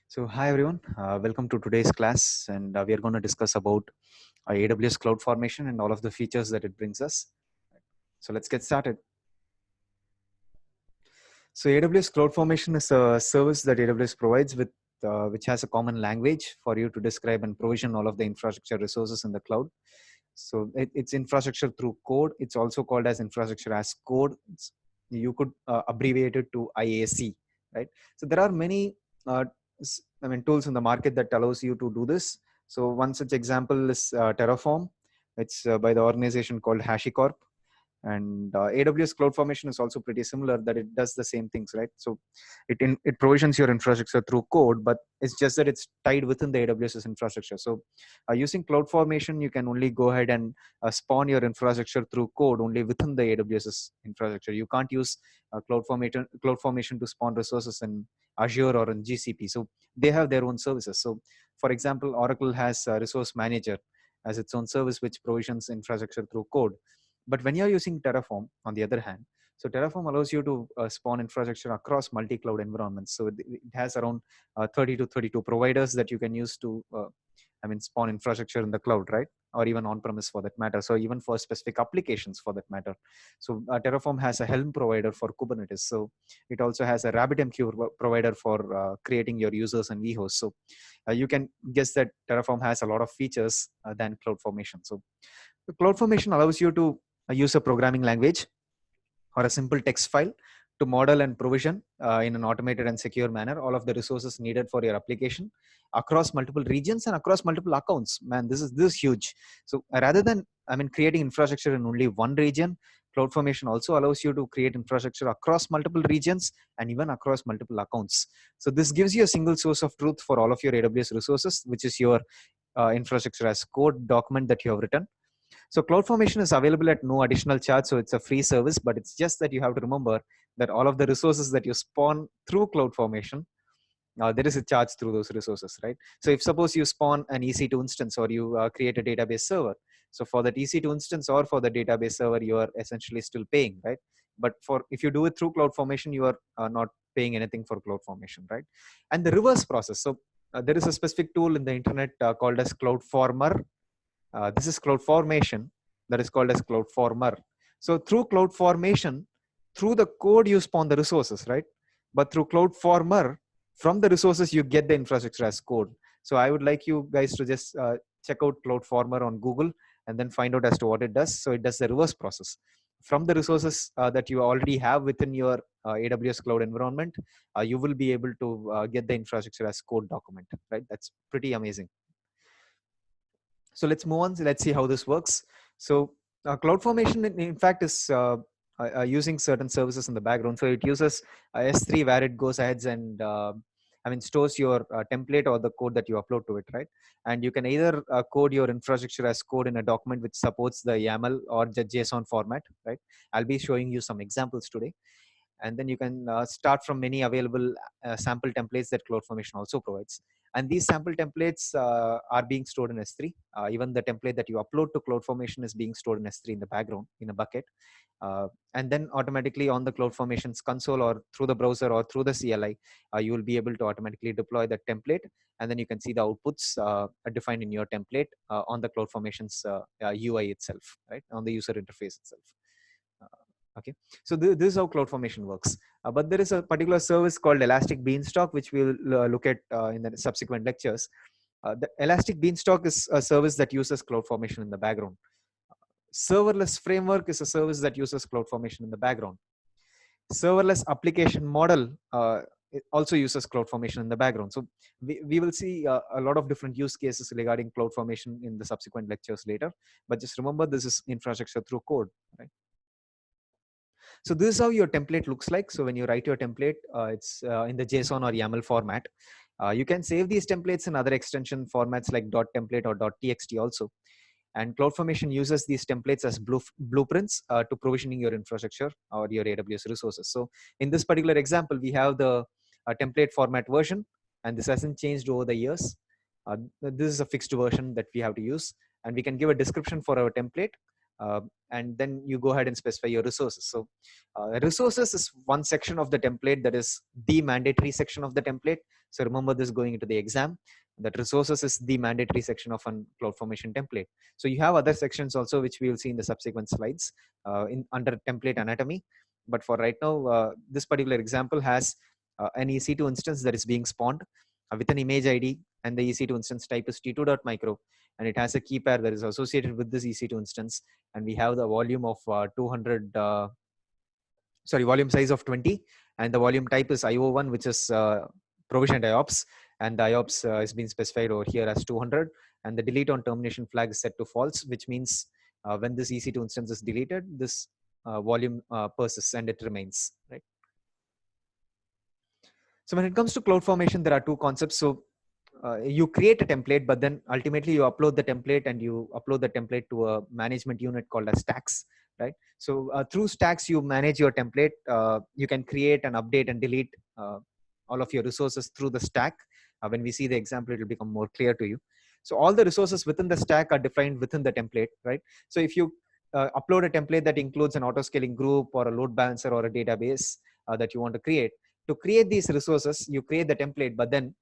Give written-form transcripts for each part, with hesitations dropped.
So hi everyone, welcome to today's class, and we are going to discuss about AWS Cloud Formation and all of the features that it brings us. So let's get started. So AWS Cloud Formation is a service that AWS provides with which has a common language for you to describe and provision all of the infrastructure resources in the cloud. So it's infrastructure through code. It's also called as infrastructure as code. You could abbreviate it to IAC, right? So there are many tools in the market that allows you to do this. So one such example is Terraform. It's by the organization called HashiCorp. And AWS CloudFormation is also pretty similar, that it does the same things, right? So it provisions your infrastructure through code, but it's just that it's tied within the AWS's infrastructure. So using CloudFormation, you can only go ahead and spawn your infrastructure through code only within the AWS's infrastructure. You can't use CloudFormation to spawn resources in Azure or in GCP. So they have their own services. So for example, Oracle has a Resource Manager as its own service, which provisions infrastructure through code. But when you're using Terraform, on the other hand, so Terraform allows you to spawn infrastructure across multi-cloud environments. So it has around 30 to 32 providers that you can use to, spawn infrastructure in the cloud, right? Or even on-premise for that matter. So even for specific applications for that matter. So Terraform has a Helm provider for Kubernetes. So it also has a RabbitMQ provider for creating your users and vhosts. So you can guess that Terraform has a lot of features than CloudFormation. So the CloudFormation allows you to use a programming language or a simple text file to model and provision in an automated and secure manner all of the resources needed for your application across multiple regions and across multiple accounts. Man, this is huge. So rather than creating infrastructure in only one region, CloudFormation also allows you to create infrastructure across multiple regions and even across multiple accounts. So this gives you a single source of truth for all of your AWS resources, which is your infrastructure as code document that you have written. So CloudFormation is available at no additional charge, so it's a free service, but it's just that you have to remember that all of the resources that you spawn through CloudFormation, there is a charge through those resources, right? So if suppose you spawn an EC2 instance or you create a database server, so for that EC2 instance or for the database server, you are essentially still paying, right? But for if you do it through CloudFormation, you are not paying anything for CloudFormation, right? And the reverse process. So there is a specific tool in the internet called as CloudFormer. This is CloudFormation that is called as CloudFormer. So through CloudFormation, through the code you spawn the resources, right? But through CloudFormer, from the resources you get the infrastructure as code. So I would like you guys to just check out CloudFormer on Google and then find out as to what it does. So it does the reverse process. From the resources that you already have within your AWS cloud environment, you will be able to get the infrastructure as code document, right? That's pretty amazing. So let's move on. Let's see how this works. So CloudFormation, in fact, is using certain services in the background. So it uses S3 where it goes ahead and stores your template or the code that you upload to it, right? And you can either code your infrastructure as code in a document which supports the YAML or the JSON format, right? I'll be showing you some examples today. And then you can start from many available sample templates that CloudFormation also provides. And these sample templates are being stored in S3. Even the template that you upload to CloudFormation is being stored in S3 in the background in a bucket. And then automatically on the CloudFormation's console or through the browser or through the CLI, you will be able to automatically deploy that template. And then you can see the outputs defined in your template on the CloudFormation's UI itself, right? On the user interface itself. Okay, so this is how CloudFormation works. But there is a particular service called Elastic Beanstalk, which we will look at in the subsequent lectures. The Elastic Beanstalk is a service that uses CloudFormation in the background. Serverless Framework is a service that uses CloudFormation in the background. Serverless Application Model it also uses CloudFormation in the background. So we will see a lot of different use cases regarding CloudFormation in the subsequent lectures later. But just remember, this is infrastructure through code, right? So this is how your template looks like. So when you write your template, it's in the JSON or YAML format. You can save these templates in other extension formats like .template or .txt also. And CloudFormation uses these templates as blueprints to provisioning your infrastructure or your AWS resources. So in this particular example, we have the template format version, and this hasn't changed over the years. This is a fixed version that we have to use, and we can give a description for our template. and then you go ahead and specify your resources. So resources is one section of the template that is the mandatory section of the template. So remember this going into the exam, that resources is the mandatory section of a CloudFormation template. So you have other sections also, which we will see in the subsequent slides under template anatomy. But for right now, this particular example has an EC2 instance that is being spawned with an image ID, and the EC2 instance type is t2.micro, and it has a key pair that is associated with this EC2 instance, and we have the volume of 200 volume size of 20, and the volume type is IO1, which is provisioned IOPS, and the IOPS is being specified over here as 200, and the delete on termination flag is set to false, which means when this EC2 instance is deleted, this volume persists and it remains, right? So when it comes to CloudFormation, there are two concepts. So you create a template, but then ultimately you upload the template, and you upload the template to a management unit called as Stacks, right? So through Stacks, you manage your template. You can create and update and delete all of your resources through the stack. When we see the example, it will become more clear to you. So all the resources within the stack are defined within the template, right? So if you upload a template that includes an auto-scaling group or a load balancer or a database that you want to create these resources, you create the template, but then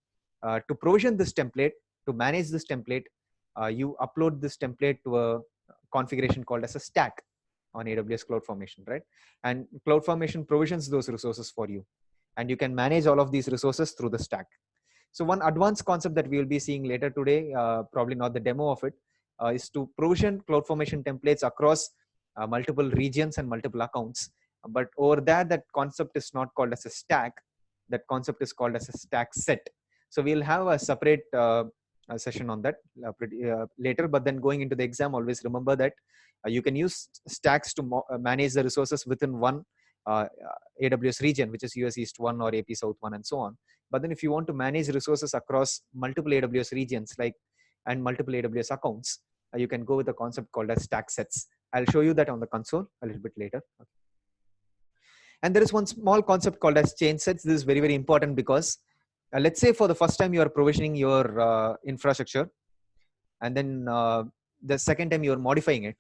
to provision this template, to manage this template, you upload this template to a configuration called as a stack on AWS CloudFormation, right? And CloudFormation provisions those resources for you, and you can manage all of these resources through the stack. So one advanced concept that we will be seeing later today, probably not the demo of it, is to provision CloudFormation templates across multiple regions and multiple accounts. But over there, that concept is not called as a stack. That concept is called as a stack set. So we'll have a separate session on that later. But then going into the exam, always remember that you can use stacks to manage the resources within one AWS region, which is US East 1 or AP South 1 and so on. But then if you want to manage resources across multiple AWS regions and multiple AWS accounts, you can go with a concept called as stack sets. I'll show you that on the console a little bit later. Okay. And there is one small concept called as change sets. This is very, very important because let's say for the first time you are provisioning your infrastructure, and then the second time you are modifying it.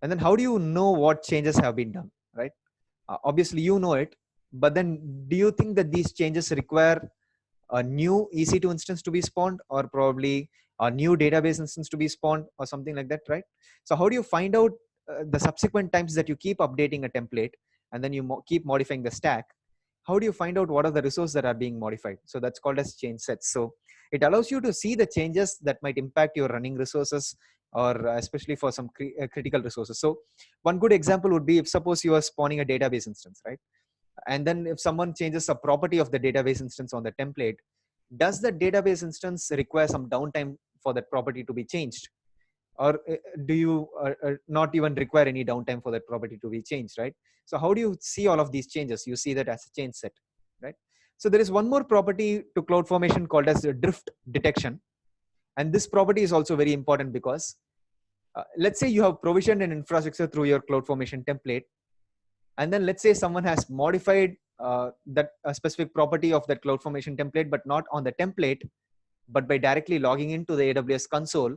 And then how do you know what changes have been done, right? Obviously you know it, but then do you think that these changes require a new EC2 instance to be spawned, or probably a new database instance to be spawned, or something like that, right? So how do you find out the subsequent times that you keep updating a template and then you keep modifying the stack? How do you find out what are the resources that are being modified? So that's called as change sets. So it allows you to see the changes that might impact your running resources, or especially for some critical resources. So one good example would be if suppose you are spawning a database instance, right? And then if someone changes a property of the database instance on the template, does the database instance require some downtime for that property to be changed? Or do you not even require any downtime for that property to be changed, right? So how do you see all of these changes? You see that as a change set, right? So there is one more property to CloudFormation called as drift detection. And this property is also very important because let's say you have provisioned an infrastructure through your CloudFormation template, and then let's say someone has modified that specific property of that CloudFormation template, but not on the template, but by directly logging into the AWS console,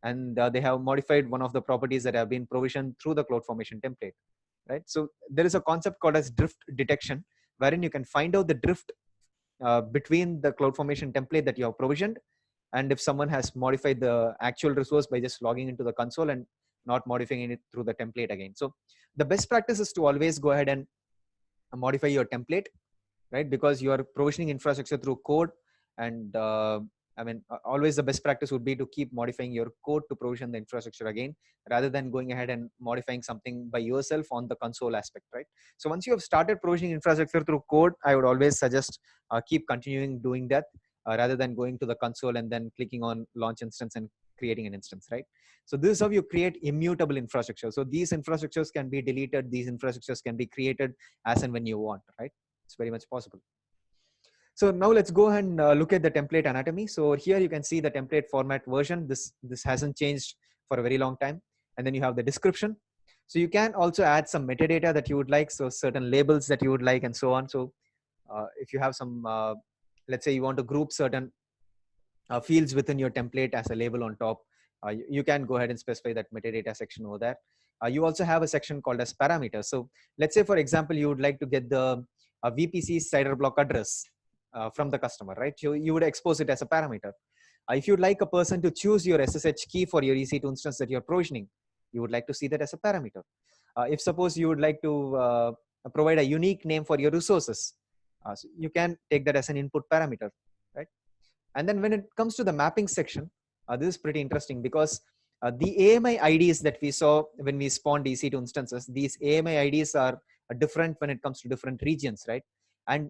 and they have modified one of the properties that have been provisioned through the CloudFormation template, right? So there is a concept called as drift detection, wherein you can find out the drift between the CloudFormation template that you have provisioned, and if someone has modified the actual resource by just logging into the console and not modifying it through the template again. So the best practice is to always go ahead and modify your template, right? Because you are provisioning infrastructure through code, and always the best practice would be to keep modifying your code to provision the infrastructure again, rather than going ahead and modifying something by yourself on the console aspect, right? So once you have started provisioning infrastructure through code, I would always suggest keep continuing doing that rather than going to the console and then clicking on launch instance and creating an instance, right? So this is how you create immutable infrastructure. So these infrastructures can be deleted. These infrastructures can be created as and when you want, right? It's very much possible. So now let's go ahead and look at the template anatomy. So here you can see the template format version. This hasn't changed for a very long time. And then you have the description. So you can also add some metadata that you would like. So certain labels that you would like and so on. So if you have some, let's say you want to group certain fields within your template as a label on top, You can go ahead and specify that metadata section over there. You also have a section called as parameters. So let's say, for example, you would like to get the VPC CIDR block address from the customer, right? You would expose it as a parameter. If you'd like a person to choose your SSH key for your EC2 instance that you're provisioning, you would like to see that as a parameter. If suppose you would like to provide a unique name for your resources, so you can take that as an input parameter, right? And then when it comes to the mapping section, this is pretty interesting because the AMI IDs that we saw when we spawned EC2 instances, these AMI IDs are different when it comes to different regions, right? And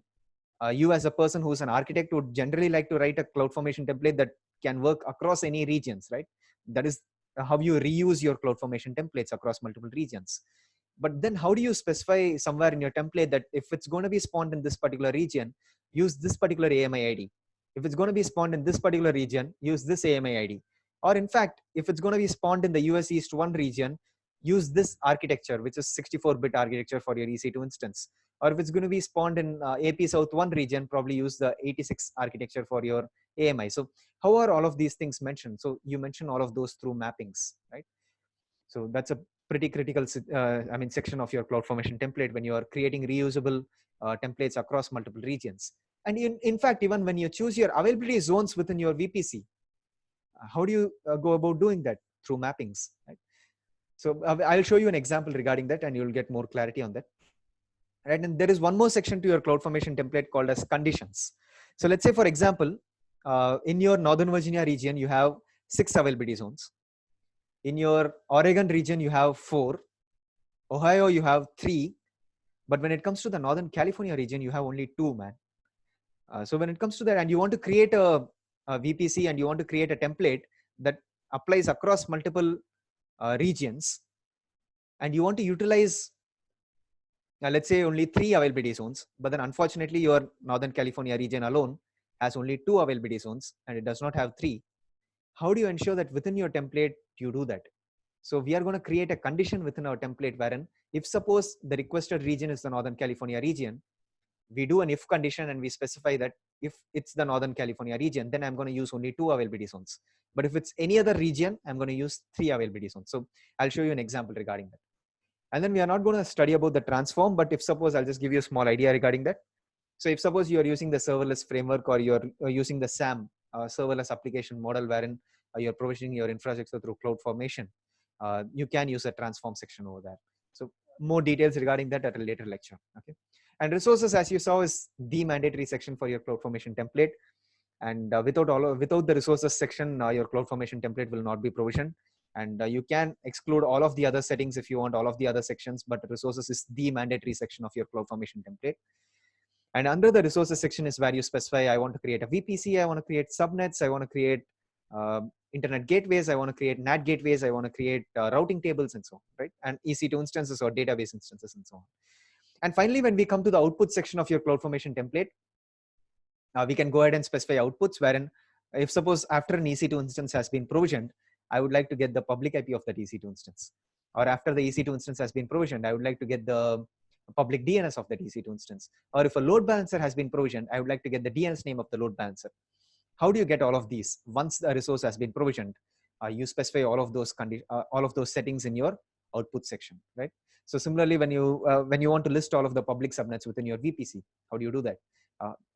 you as a person who's an architect would generally like to write a CloudFormation template that can work across any regions, right? That is how you reuse your CloudFormation templates across multiple regions. But then how do you specify somewhere in your template that if it's going to be spawned in this particular region, use this particular AMI ID? If it's going to be spawned in this particular region, use this AMI ID. Or in fact, if it's going to be spawned in the US East 1 region, use this architecture, which is 64-bit architecture for your EC2 instance. Or if it's going to be spawned in AP South 1 region, probably use the 86 architecture for your AMI. So how are all of these things mentioned? So you mention all of those through mappings, right? So that's a pretty critical section of your CloudFormation template when you are creating reusable templates across multiple regions. And in fact, even when you choose your availability zones within your VPC, how do you go about doing that? Through mappings, right? So I'll show you an example regarding that and you'll get more clarity on that. Right, and there is one more section to your CloudFormation template called as conditions. So let's say, for example, in your Northern Virginia region, you have 6 availability zones. In your Oregon region, you have 4. Ohio, you have 3. But when it comes to the Northern California region, you have only 2, man. So when it comes to that, and you want to create a VPC and you want to create a template that applies across multiple regions, and you want to utilize, let's say, only 3 availability zones, but then unfortunately your Northern California region alone has only 2 availability zones and it does not have 3. How do you ensure that within your template you do that? So we are going to create a condition within our template wherein if suppose the requested region is the Northern California region, we do an if condition and we specify that if it's the Northern California region, then I'm going to use only 2 availability zones. But if it's any other region, I'm going to use 3 availability zones. So I'll show you an example regarding that. And then we are not going to study about the transform, but if suppose I'll just give you a small idea regarding that. So if suppose you are using the serverless framework or you're using the SAM, serverless application model, wherein you're provisioning your infrastructure through CloudFormation, you can use a transform section over there. So more details regarding that at a later lecture. Okay. And resources, as you saw, is the mandatory section for your CloudFormation template. And without the resources section, your CloudFormation template will not be provisioned. And you can exclude all of the other settings if you want all of the other sections, but resources is the mandatory section of your CloudFormation template. And under the resources section is where you specify, I want to create a VPC, I want to create subnets, I want to create internet gateways, I want to create NAT gateways, I want to create routing tables and so on, right? And EC2 instances or database instances and so on. And finally, when we come to the output section of your CloudFormation template, we can go ahead and specify outputs wherein if suppose after an EC2 instance has been provisioned, I would like to get the public IP of that EC2 instance. Or after the EC2 instance has been provisioned, I would like to get the public DNS of that EC2 instance. Or if a load balancer has been provisioned, I would like to get the DNS name of the load balancer. How do you get all of these? Once the resource has been provisioned, you specify all of those settings in your output section, right? So similarly, when you want to list all of the public subnets within your VPC, how do you do that?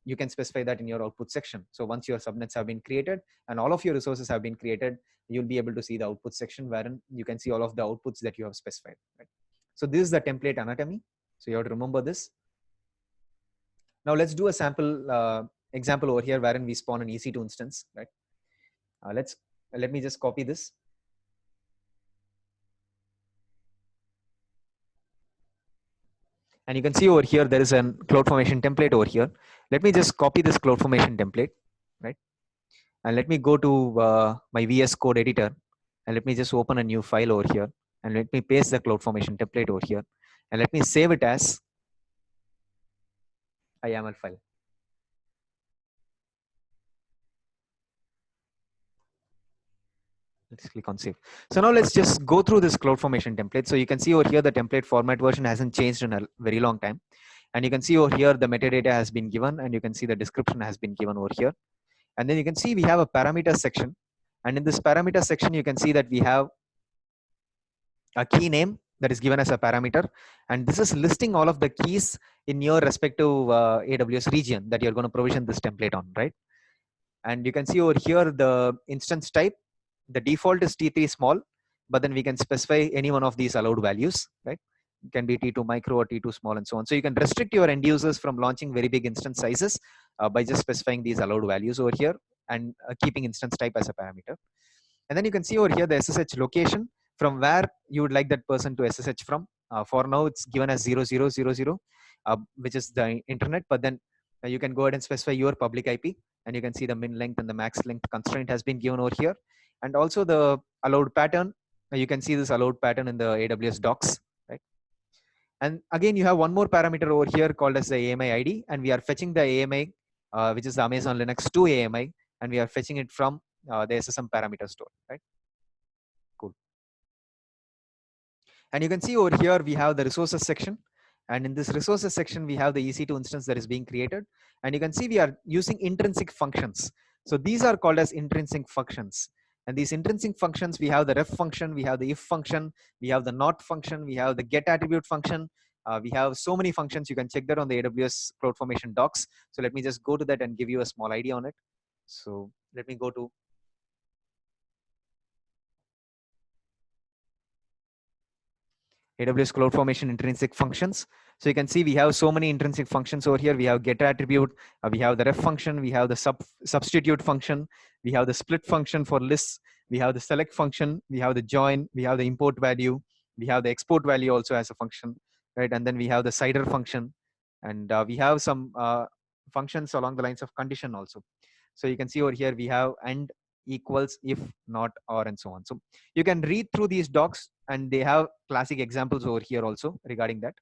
You can specify that in your output section. So once your subnets have been created and all of your resources have been created, you'll be able to see the output section wherein you can see all of the outputs that you have specified, right? So this is the template anatomy. So you have to remember this. Now let's do a sample example over here wherein we spawn an EC2 instance, right? Let me just copy this. And you can see over here, there is a CloudFormation template over here. Let me just copy this CloudFormation template, right? And let me go to my VS Code editor and let me just open a new file over here and let me paste the CloudFormation template over here and let me save it as a YAML file. Let's click on save. So now let's just go through this CloudFormation template. So you can see over here, the template format version hasn't changed in a very long time. And you can see over here, the metadata has been given and you can see the description has been given over here. And then you can see we have a parameter section And in this parameter section, you can see that we have a key name that is given as a parameter. And this is listing all of the keys in your respective AWS region that you're going to provision this template on, right? And you can see over here the instance type. The default is T3 small, but then we can specify any one of these allowed values, right? It can be T2 micro or T2 small and so on. So you can restrict your end users from launching very big instance sizes by just specifying these allowed values over here and keeping instance type as a parameter. And then you can see over here the SSH location from where you would like that person to SSH from. For now, it's given as 0000, which is the internet, but then you can go ahead and specify your public IP, and you can see the min length and the max length constraint has been given over here. And also the allowed pattern, you can see this allowed pattern in the AWS docs, right? And again, you have one more parameter over here called as the AMI ID, and we are fetching the AMI, which is the Amazon Linux 2 AMI, and we are fetching it from the SSM parameter store, right? Cool. And you can see over here, we have the resources section. And in this resources section, we have the EC2 instance that is being created. And you can see we are using intrinsic functions. So these are called as intrinsic functions. And these intrinsic functions, we have the ref function, we have the if function, we have the not function, we have the get attribute function. We have so many functions. You can check that on the AWS CloudFormation docs. So let me just go to that and give you a small idea on it. So let me go to AWS CloudFormation intrinsic functions. So you can see we have so many intrinsic functions over here. We have get attribute, we have the ref function, we have the substitute function, we have the split function for lists, we have the select function, we have the join, we have the import value, we have the export value also as a function, right? And then we have the CIDR function, and we have some functions along the lines of condition also. So you can see over here we have and, equals, if, not, or, and so on. So you can read through these docs, and they have classic examples over here also regarding that.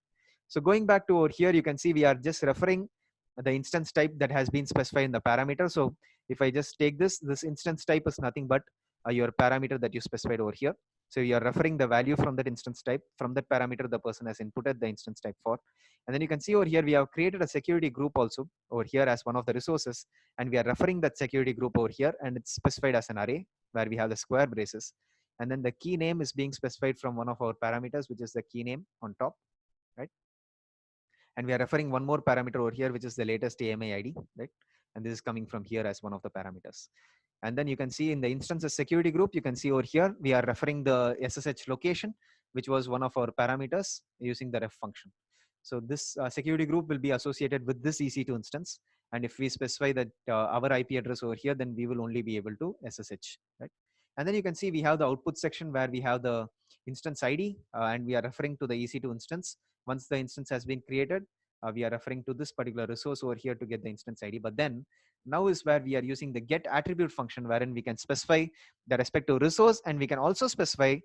So going back to over here, you can see we are just referring the instance type that has been specified in the parameter. So if I just take this instance type is nothing but your parameter that you specified over here. So you are referring the value from that instance type. From that parameter, the person has inputted the instance type for. And then you can see over here, we have created a security group also over here as one of the resources. And we are referring that security group over here, and it's specified as an array where we have the square braces. And then the key name is being specified from one of our parameters, which is the key name on top, right? And we are referring one more parameter over here, which is the latest AMI ID, right? And this is coming from here as one of the parameters. And then you can see in the instances security group, you can see over here, we are referring the SSH location, which was one of our parameters using the ref function. So this security group will be associated with this EC2 instance. And if we specify that our IP address over here, then we will only be able to SSH, right? And then you can see we have the output section where we have the instance ID, and we are referring to the EC2 instance. Once the instance has been created, we are referring to this particular resource over here to get the instance ID. But then now is where we are using the get attribute function, wherein we can specify the respective resource, and we can also specify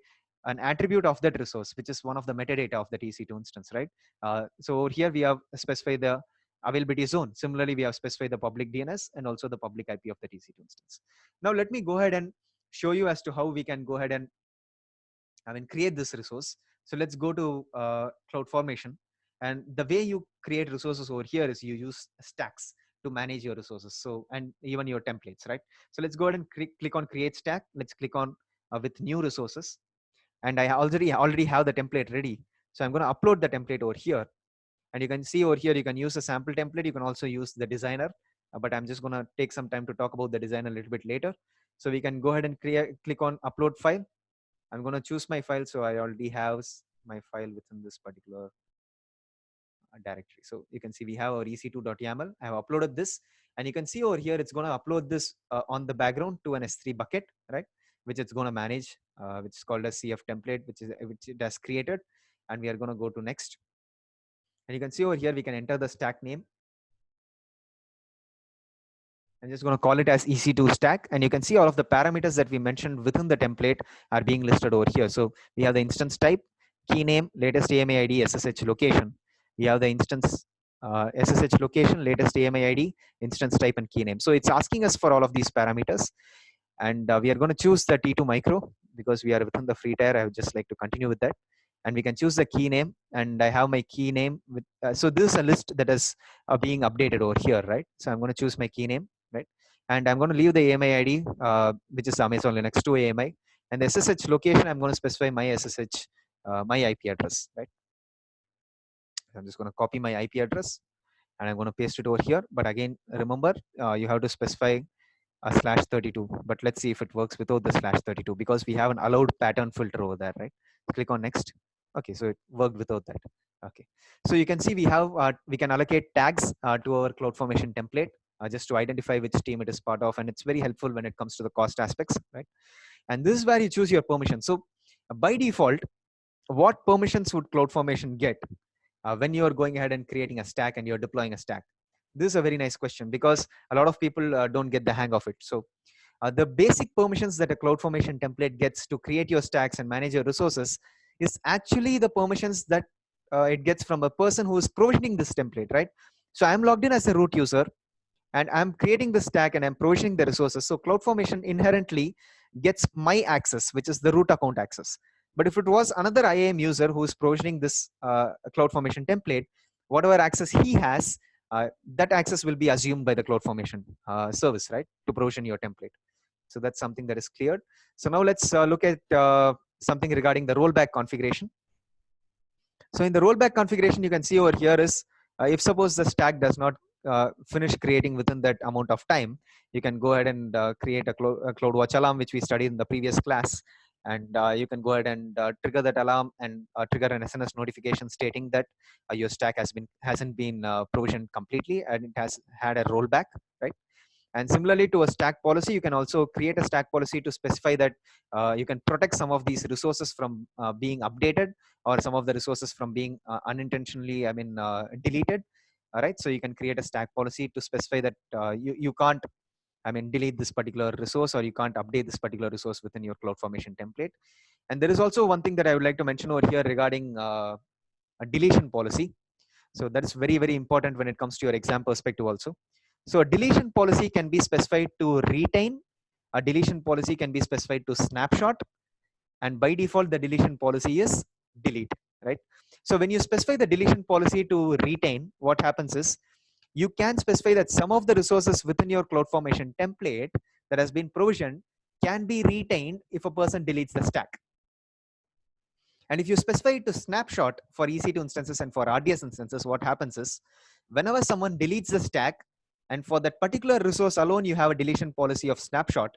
an attribute of that resource, which is one of the metadata of the EC2 instance, right? So over here we have specified the availability zone. Similarly, we have specified the public DNS and also the public IP of the EC2 instance. Now let me go ahead and show you as to how we can go ahead and create this resource. So let's go to CloudFormation. And the way you create resources over here is you use stacks to manage your resources. So, and even your templates, right? So let's go ahead and click on create stack. Let's click on with new resources. And I already have the template ready. So I'm going to upload the template over here. And you can see over here, you can use a sample template. You can also use the designer, but I'm just going to take some time to talk about the design a little bit later. So we can go ahead and click on upload file. I'm going to choose my file. So I already have my file within this particular directory. So you can see we have our ec2.yaml. I have uploaded this, and you can see over here, it's going to upload this on the background to an S3 bucket, right? Which it's going to manage, which is called a CF template, which it has created. And we are going to go to next. And you can see over here, we can enter the stack name. I'm just going to call it as EC2 stack. And you can see all of the parameters that we mentioned within the template are being listed over here. So we have the instance type, key name, latest AMI ID, SSH location. We have the instance SSH location, latest AMI ID, instance type, and key name. So it's asking us for all of these parameters. And we are going to choose the T2 micro because we are within the free tier. I would just like to continue with that. And we can choose the key name, and I have my key name with, so this is a list that is being updated over here, right? So I'm going to choose my key name. right? And I'm going to leave the AMI ID, which is Amazon Linux 2 AMI. And the SSH location, I'm going to specify my SSH, my IP address, right? I'm just going to copy my IP address and I'm going to paste it over here. But again, remember, you have to specify a /32. But let's see if it works without the /32, because we have an allowed pattern filter over there, right? Click on next. Okay, so it worked without that. Okay, so you can see we have we can allocate tags to our CloudFormation template just to identify which team it is part of, and it's very helpful when it comes to the cost aspects, right? And this is where you choose your permission. So by default, what permissions would CloudFormation get when you're going ahead and creating a stack and you're deploying a stack? This is a very nice question, because a lot of people don't get the hang of it. So the basic permissions that a CloudFormation template gets to create your stacks and manage your resources is actually the permissions that it gets from a person who is provisioning this template, right? So I'm logged in as a root user and I'm creating the stack and I'm provisioning the resources. So CloudFormation inherently gets my access, which is the root account access. But if it was another IAM user who is provisioning this CloudFormation template, whatever access he has, that access will be assumed by the CloudFormation service, right, to provision your template. So that's something that is cleared. So now let's look at something regarding the rollback configuration. So in the rollback configuration, you can see over here is if suppose the stack does not finish creating within that amount of time, you can go ahead and create a CloudWatch alarm, which we studied in the previous class. And you can go ahead and trigger that alarm and trigger an SNS notification stating that your stack hasn't been provisioned completely and it has had a rollback, right? And similarly to a stack policy, you can also create a stack policy to specify that you can protect some of these resources from being updated, or some of the resources from being unintentionally, deleted. All right, so you can create a stack policy to specify that you can't, delete this particular resource, or you can't update this particular resource within your CloudFormation template. And there is also one thing that I would like to mention over here regarding a deletion policy. So that is very, very important when it comes to your exam perspective also. So a deletion policy can be specified to retain. A deletion policy can be specified to snapshot. And by default, the deletion policy is delete, right? So when you specify the deletion policy to retain, what happens is you can specify that some of the resources within your CloudFormation template that has been provisioned can be retained if a person deletes the stack. And if you specify it to snapshot for EC2 instances and for RDS instances, what happens is whenever someone deletes the stack, and for that particular resource alone, you have a deletion policy of snapshot,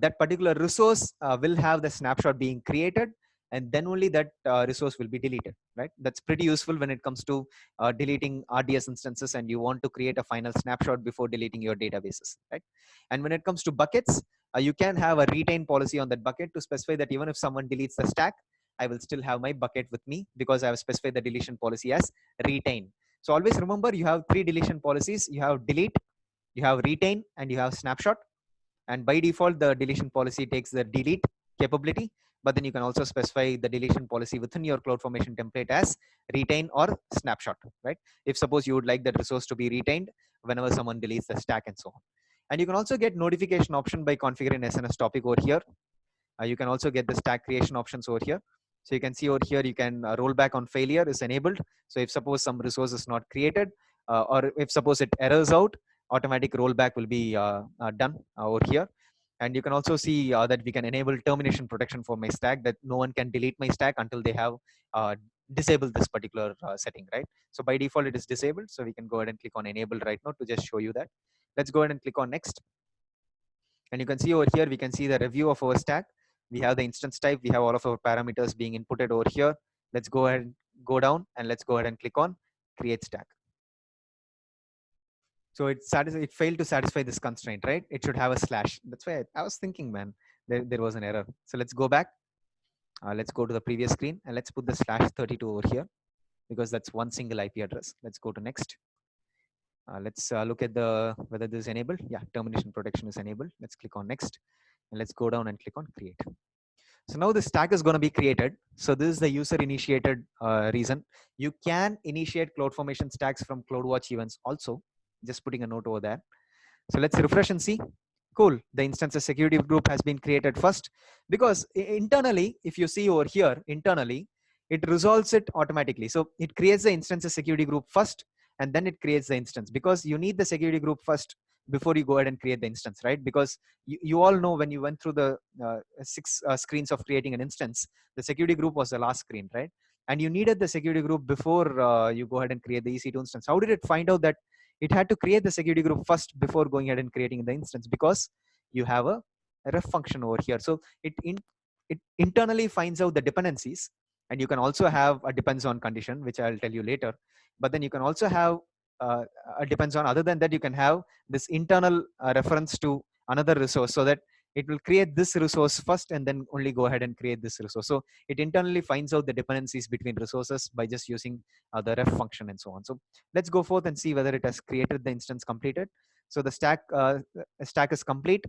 that particular resource will have the snapshot being created, and then only that resource will be deleted, right? That's pretty useful when it comes to deleting RDS instances and you want to create a final snapshot before deleting your databases, right? And when it comes to buckets, you can have a retain policy on that bucket to specify that even if someone deletes the stack, I will still have my bucket with me because I have specified the deletion policy as retain. So always remember, you have 3 deletion policies. You have delete, you have retain, and you have snapshot. And by default, the deletion policy takes the delete capability, but then you can also specify the deletion policy within your CloudFormation template as retain or snapshot, right? If suppose you would like that resource to be retained whenever someone deletes the stack and so on. And you can also get notification option by configuring SNS topic over here. You can also get the stack creation options over here. So you can see over here, you can roll back on failure is enabled. So if suppose some resource is not created, or if suppose it errors out, automatic rollback will be done over here. And you can also see that we can enable termination protection for my stack, that no one can delete my stack until they have disabled this particular setting, right? So by default, it is disabled. So we can go ahead and click on enable right now to just show you that. Let's go ahead and click on next. And you can see over here, we can see the review of our stack. We have the instance type. We have all of our parameters being inputted over here. Let's go ahead and go down and let's go ahead and click on create stack. So it failed to satisfy this constraint, right? It should have a slash. That's why I was thinking, man, there was an error. So let's go back. Let's go to the previous screen and let's put the /32 over here because that's one single IP address. Let's go to next. Let's look at whether this is enabled. Yeah, termination protection is enabled. Let's click on next and let's go down and click on create. So now the stack is going to be created. So this is the user initiated reason. You can initiate CloudFormation stacks from CloudWatch events also. Just putting a note over there. So let's refresh and see. Cool. The instances security group has been created first because internally, if you see over here, internally, it resolves it automatically. So it creates the instances security group first. and then it creates the instance, because you need the security group first before you go ahead and create the instance, right? Because you all know, when you went through the 6 screens of creating an instance, the security group was the last screen, right? And you needed the security group before you go ahead and create the EC2 instance. How did it find out that it had to create the security group first before going ahead and creating the instance? Because you have a ref function over here. So it internally finds out the dependencies, and you can also have a depends on condition, which I'll tell you later. But then you can also have a depends on. Other than that, you can have this internal reference to another resource, so that it will create this resource first and then only go ahead and create this resource. So it internally finds out the dependencies between resources by just using the ref function and so on. So let's go forth and see whether it has created the instance completed. So the stack is complete.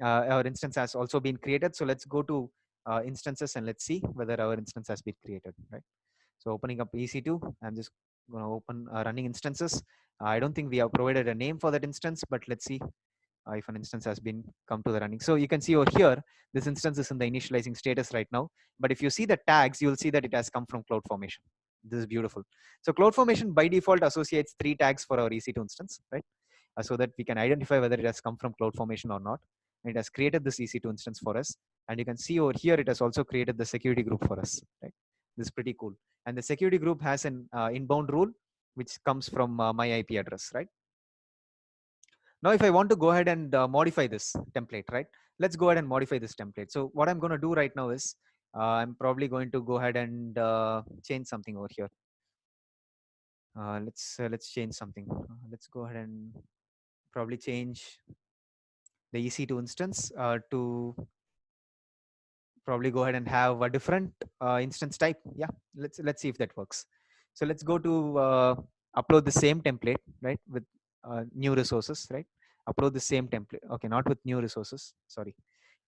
Our instance has also been created. So let's go to instances and let's see whether our instance has been created, right? So opening up EC2, I'm just going to open running instances. I don't think we have provided a name for that instance, but let's see if an instance has been come to the running. So you can see over here, this instance is in the initializing status right now. But if you see the tags, you'll see that it has come from CloudFormation. This is beautiful. So CloudFormation by default associates 3 tags for our EC2 instance, right? So that we can identify whether it has come from CloudFormation or not. And it has created this EC2 instance for us. And you can see over here, it has also created the security group for us, right? This is pretty cool. And the security group has an inbound rule, which comes from my IP address, right? Now, if I want to go ahead and modify this template, right? Let's go ahead and modify this template. So what I'm going to do right now is I'm probably going to go ahead and change something over here. Let's change something. Let's go ahead and probably change the EC2 instance to probably go ahead and have a different instance type. Yeah, let's see if that works. So let's go to upload the same template, right, with new resources, right? Upload the same template. Okay, not with new resources. Sorry.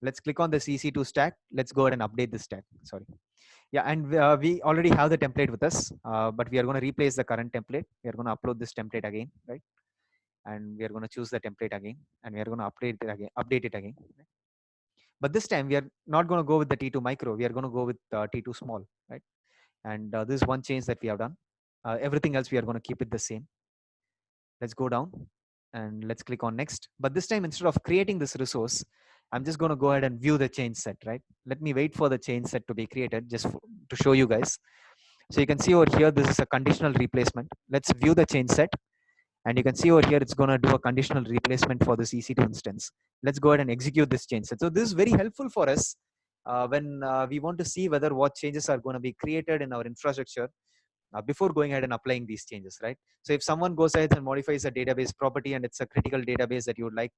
Let's click on the EC2 stack. Let's go ahead and update this stack. Sorry. Yeah, and we already have the template with us, but we are going to replace the current template. We are going to upload this template again, right? And we are going to choose the template again, and we are going to update it again. Right? But this time we are not going to go with the T2 micro. We are going to go with T2 small, right? And this is one change that we have done. Everything else we are going to keep it the same. Let's go down and let's click on next. But this time, instead of creating this resource, I'm just going to go ahead and view the change set, right? Let me wait for the change set to be created just to show you guys. So you can see over here, this is a conditional replacement. Let's view the change set. And you can see over here, it's going to do a conditional replacement for this EC2 instance. Let's go ahead and execute this change set. So this is very helpful for us when we want to see whether what changes are going to be created in our infrastructure before going ahead and applying these changes, right? So if someone goes ahead and modifies a database property and it's a critical database that you would like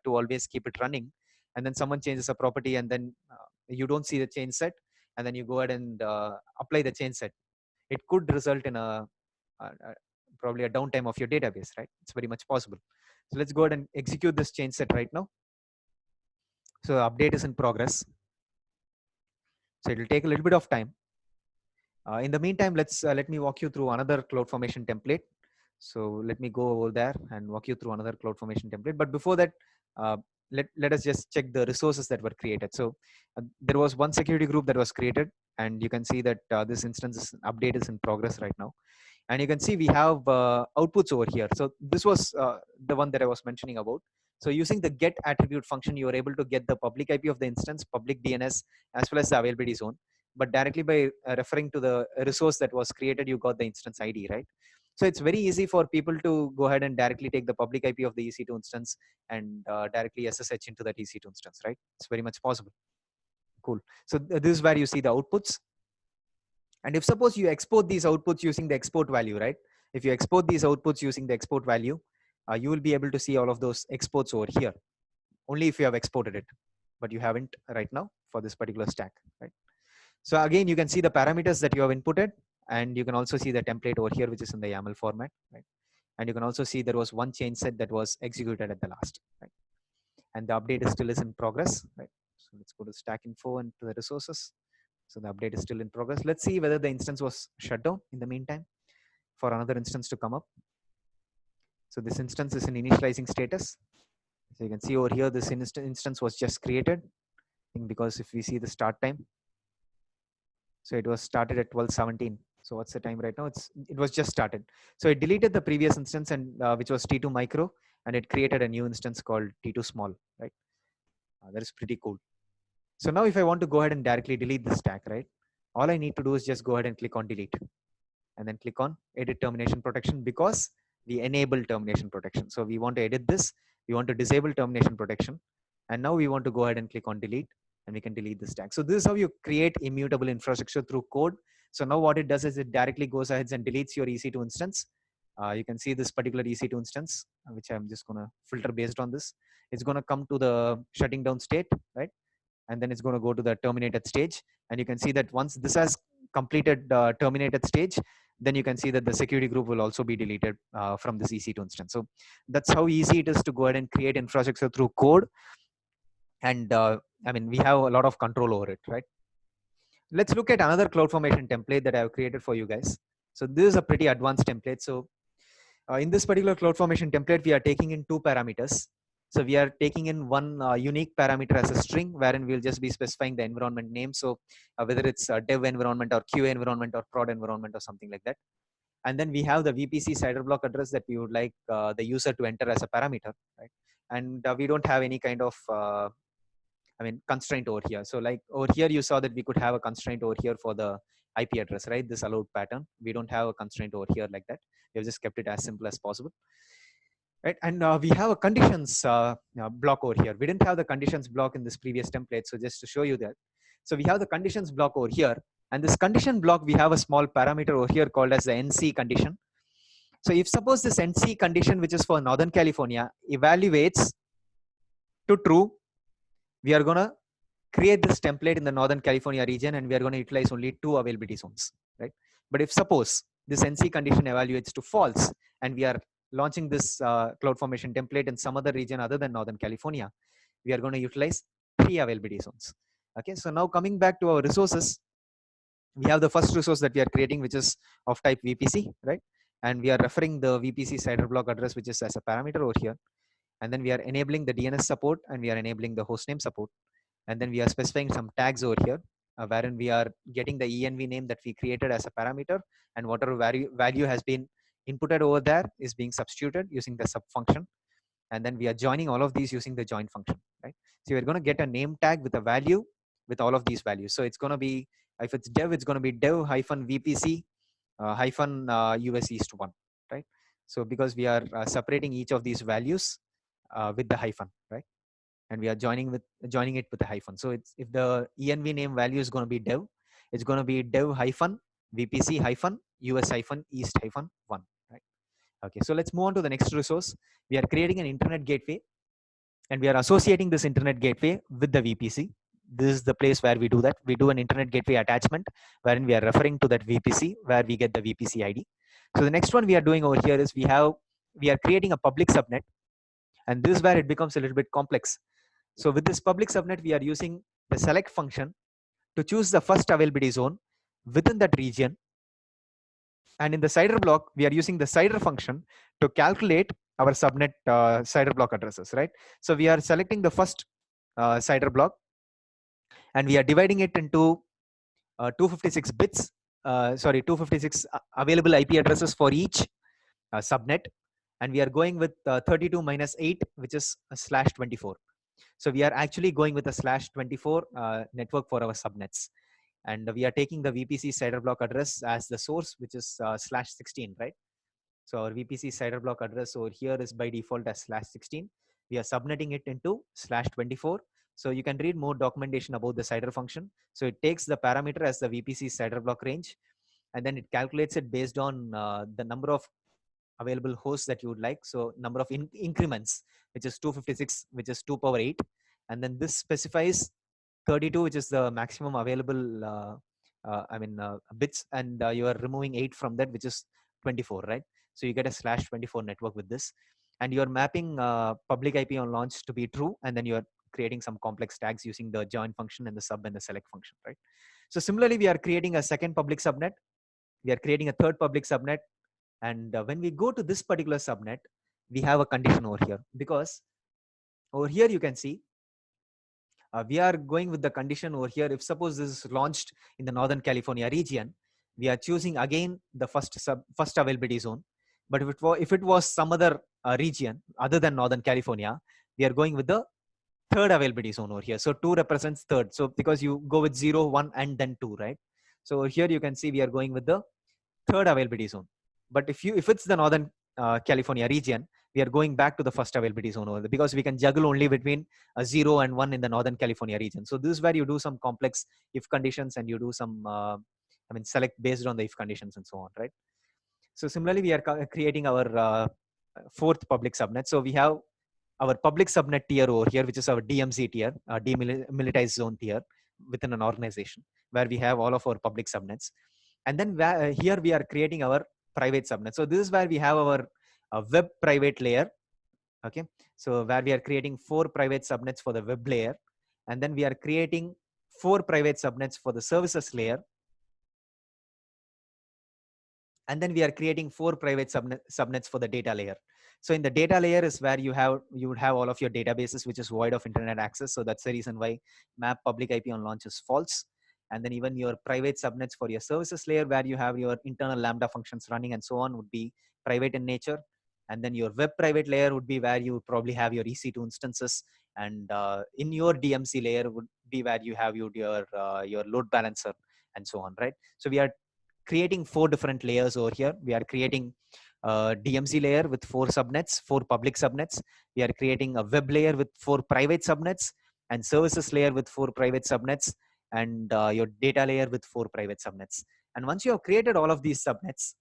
to always keep it running, and then someone changes a property and then you don't see the change set, and then you go ahead and apply the change set, it could result in probably a downtime of your database, right? It's very much possible. So let's go ahead and execute this change set right now. So update is in progress. So it will take a little bit of time. In the meantime, let me walk you through another CloudFormation template. So let me go over there and walk you through another CloudFormation template. But before that, let us just check the resources that were created. So there was one security group that was created, and you can see that this instance update is in progress right now. And you can see we have outputs over here. So this was the one that I was mentioning about. So using the get attribute function, you are able to get the public IP of the instance, public DNS, as well as the availability zone. But directly by referring to the resource that was created, you got the instance ID, right? So it's very easy for people to go ahead and directly take the public IP of the EC2 instance and directly SSH into that EC2 instance, right? It's very much possible. Cool. So this is where you see the outputs. And if suppose you export these outputs using the export value, right? If you export these outputs using the export value, you will be able to see all of those exports over here, only if you have exported it, but you haven't right now for this particular stack, right? So again, you can see the parameters that you have inputted, and you can also see the template over here, which is in the YAML format, right? And you can also see there was one change set that was executed at the last, right? And the update is still in progress, right? So let's go to stack info and to the resources. So the update is still in progress. Let's see whether the instance was shut down in the meantime for another instance to come up. So this instance is in initializing status. So you can see over here, this instance was just created, because if we see the start time, so it was started at 12:17. So what's the time right now? It was just started. So it deleted the previous instance and which was T2 micro, and it created a new instance called T2 small, right? That is pretty cool. So now if I want to go ahead and directly delete the stack, right? All I need to do is just go ahead and click on delete and then click on edit termination protection, because we enable termination protection. So we want to edit this, we want to disable termination protection. And now we want to go ahead and click on delete, and we can delete the stack. So this is how you create immutable infrastructure through code. So now what it does is it directly goes ahead and deletes your EC2 instance. You can see this particular EC2 instance, which I'm just going to filter based on this. It's going to come to the shutting down state, right? And then it's going to go to the terminated stage. And you can see that once this has completed terminated stage, then you can see that the security group will also be deleted from this EC2 instance. So that's how easy it is to go ahead and create infrastructure through code. And I mean, we have a lot of control over it, right? Let's look at another CloudFormation template that I have created for you guys. So this is a pretty advanced template. So in this particular CloudFormation template, we are taking in two parameters. So we are taking in one unique parameter as a string, wherein we'll just be specifying the environment name. So whether it's a dev environment or QA environment or prod environment or something like that. And then we have the VPC CIDR block address that we would like the user to enter as a parameter, right? And we don't have any kind of constraint over here. So like over here, you saw that we could have a constraint over here for the IP address, right? This allowed pattern. We don't have a constraint over here like that. We've just kept it as simple as possible. Right, and we have a conditions block over here. We didn't have the conditions block in this previous template. So just to show you that. So we have the conditions block over here. And this condition block, we have a small parameter over here called as the NC condition. So if suppose this NC condition, which is for Northern California, evaluates to true, we are going to create this template in the Northern California region, and we are going to utilize only 2 availability zones, right? But if suppose this NC condition evaluates to false, and we are launching this CloudFormation template in some other region other than Northern California, we are going to utilize 3 availability zones. Okay, so now coming back to our resources, we have the first resource that we are creating, which is of type VPC, right? And we are referring the VPC CIDR block address, which is as a parameter over here. And then we are enabling the DNS support, and we are enabling the hostname support. And then we are specifying some tags over here, wherein we are getting the env name that we created as a parameter, and whatever value has been inputted over there is being substituted using the sub function. And then we are joining all of these using the join function, right? So we're going to get a name tag with a value with all of these values. So it's going to be, if it's dev, it's going to be dev hyphen VPC hyphen US East 1, right? So because we are separating each of these values with the hyphen, right? And we are joining it with a hyphen. So it's, if the env name value is going to be dev, it's going to be dev hyphen VPC hyphen US hyphen East hyphen 1, right? Okay, so let's move on to the next resource. We are creating an internet gateway, and we are associating this internet gateway with the VPC. This is the place where we do that. We do an internet gateway attachment, wherein we are referring to that VPC, where we get the VPC ID. So the next one we are doing over here is we are creating a public subnet, and this is where it becomes a little bit complex. So with this public subnet, we are using the select function to choose the first availability zone within that region. And in the CIDR block, we are using the CIDR function to calculate our subnet CIDR block addresses, right? So we are selecting the first CIDR block, and we are dividing it into 256 bits, 256 available IP addresses for each subnet. And we are going with 32 minus 8, which is /24. So we are actually going with a /24 network for our subnets. And we are taking the VPC CIDR block address as the source, which is /16, right? So our VPC CIDR block address over here is by default as /16. We are subnetting it into /24. So you can read more documentation about the CIDR function. So it takes the parameter as the VPC CIDR block range, and then it calculates it based on the number of available hosts that you would like. So number of increments, which is 256, which is 2 power 8. And then this specifies 32, which is the maximum available bits, and you are removing 8 from that, which is 24, right? So you get a /24 network with this, and you're mapping public IP on launch to be true, and then you're creating some complex tags using the join function and the sub and the select function, right? So similarly, we are creating a second public subnet. We are creating a third public subnet. And when we go to this particular subnet, we have a condition over here, because over here you can see we are going with the condition over here. If suppose this is launched in the Northern California region, we are choosing again the first availability zone. But if it was some other region other than Northern California, we are going with the third availability zone over here. So 2 represents third. So because you go with 0, 1, and then 2, right? So here you can see we are going with the third availability zone. But if it's the Northern California region, we are going back to the first availability zone over there, because we can juggle only between a 0 and 1 in the Northern California region. So this is where you do some complex if conditions, and you do some select based on the if conditions and so on, right? So similarly, we are creating our fourth public subnet. So we have our public subnet tier over here, which is our DMZ tier, demilitarized zone tier within an organization, where we have all of our public subnets. And then here we are creating our private subnet. So this is where we have our web private layer. Okay. So where we are creating 4 private subnets for the web layer. And then we are creating 4 private subnets for the services layer. And then we are creating 4 private subnets for the data layer. So in the data layer is where you would have all of your databases, which is void of internet access. So that's the reason why map public IP on launch is false. And then even your private subnets for your services layer, where you have your internal Lambda functions running and so on, would be private in nature. And then your web private layer would be where you probably have your EC2 instances. And in your DMZ layer would be where you have your load balancer and so on, right? So we are creating 4 different layers over here. We are creating a DMZ layer with 4 subnets, 4 public subnets. We are creating a web layer with 4 private subnets, and services layer with 4 private subnets, and your data layer with 4 private subnets. And once you have created all of these subnets,